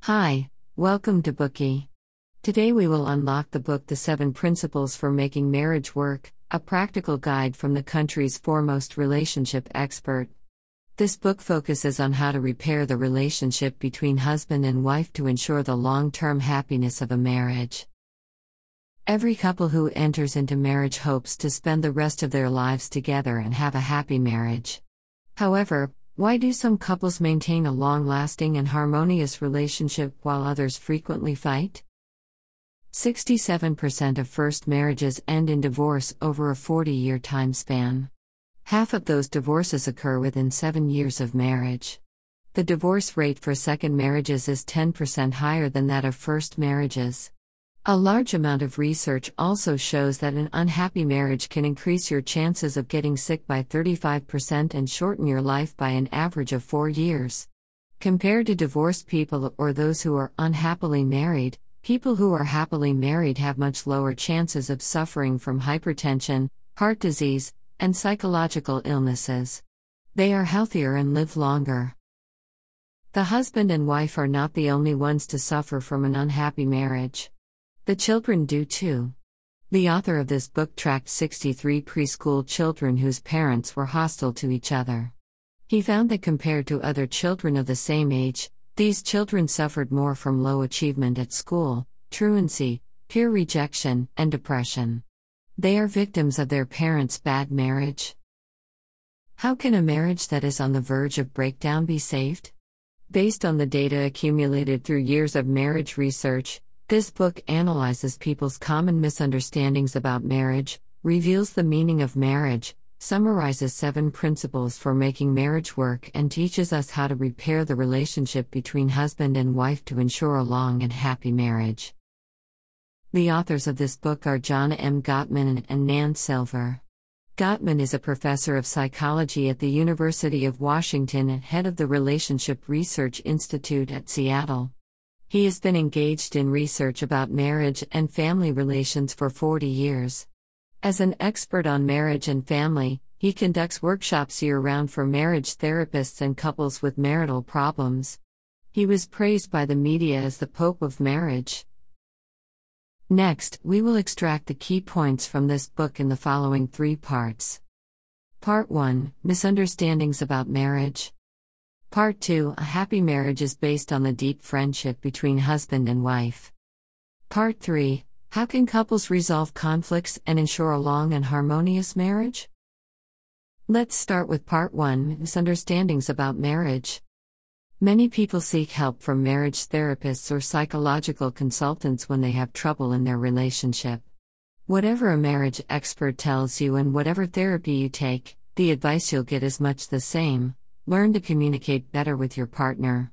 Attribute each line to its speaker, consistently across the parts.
Speaker 1: Hi, welcome to Bookie. Today we will unlock the book The 7 Principles for Making Marriage Work, a practical guide from the country's foremost relationship expert. This book focuses on how to repair the relationship between husband and wife to ensure the long-term happiness of a marriage. Every couple who enters into marriage hopes to spend the rest of their lives together and have a happy marriage. However, why do some couples maintain a long-lasting and harmonious relationship while others frequently fight? 67% of first marriages end in divorce over a 40-year time span. Half of those divorces occur within 7 years of marriage. The divorce rate for second marriages is 10% higher than that of first marriages. A large amount of research also shows that an unhappy marriage can increase your chances of getting sick by 35% and shorten your life by an average of 4 years. Compared to divorced people or those who are unhappily married, people who are happily married have much lower chances of suffering from hypertension, heart disease, and psychological illnesses. They are healthier and live longer. The husband and wife are not the only ones to suffer from an unhappy marriage. The children do too. The author of this book tracked 63 preschool children whose parents were hostile to each other. He found that compared to other children of the same age, these children suffered more from low achievement at school, truancy, peer rejection, and depression. They are victims of their parents' bad marriage. How can a marriage that is on the verge of breakdown be saved? Based on the data accumulated through years of marriage research, this book analyzes people's common misunderstandings about marriage, reveals the meaning of marriage, summarizes 7 principles for making marriage work, and teaches us how to repair the relationship between husband and wife to ensure a long and happy marriage. The authors of this book are John M. Gottman and Nan Silver. Gottman is a professor of psychology at the University of Washington and head of the Relationship Research Institute at Seattle. He has been engaged in research about marriage and family relations for 40 years. As an expert on marriage and family, he conducts workshops year-round for marriage therapists and couples with marital problems. He was praised by the media as the Pope of marriage. Next, we will extract the key points from this book in the following 3 parts. Part 1: Misunderstandings about marriage. Part 2: A happy marriage is based on the deep friendship between husband and wife. Part 3: How can couples resolve conflicts and ensure a long and harmonious marriage? Let's start with Part 1: Misunderstandings about marriage. Many people seek help from marriage therapists or psychological consultants when they have trouble in their relationship. Whatever a marriage expert tells you and whatever therapy you take, the advice you'll get is much the same: learn to communicate better with your partner.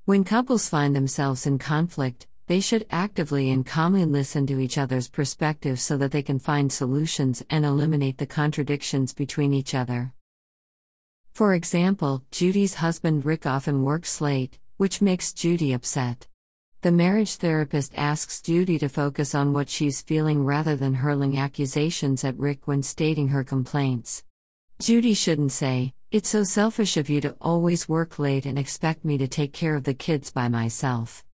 Speaker 1: When couples find themselves in conflict, they should actively and calmly listen to each other's perspectives so that they can find solutions and eliminate the contradictions between each other. For example, Judy's husband Rick often works late, which makes Judy upset. The marriage therapist asks Judy to focus on what she's feeling rather than hurling accusations at Rick when stating her complaints. Judy shouldn't say, "It's so selfish of you to always work late and expect me to take care of the kids by myself."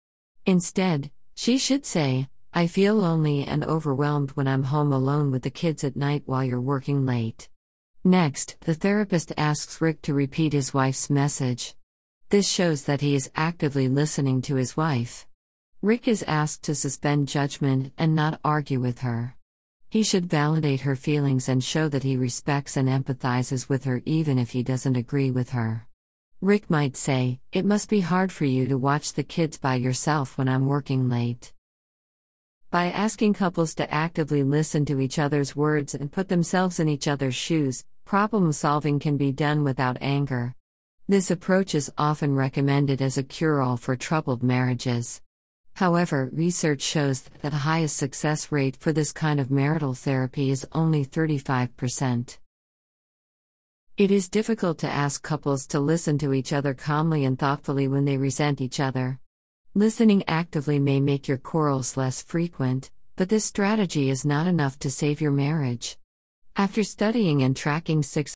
Speaker 1: Instead, she should say, "I feel lonely and overwhelmed when I'm home alone with the kids at night while you're working late." Next, the therapist asks Rick to repeat his wife's message. This shows that he is actively listening to his wife. Rick is asked to suspend judgment and not argue with her. He should validate her feelings and show that he respects and empathizes with her even if he doesn't agree with her. Rick might say, "It must be hard for you to watch the kids by yourself when I'm working late." By asking couples to actively listen to each other's words and put themselves in each other's shoes, problem solving can be done without anger. This approach is often recommended as a cure-all for troubled marriages. However, research shows that the highest success rate for this kind of marital therapy is only 35%. It is difficult to ask couples to listen to each other calmly and thoughtfully when they resent each other. Listening actively may make your quarrels less frequent, but this strategy is not enough to save your marriage. After studying and tracking 6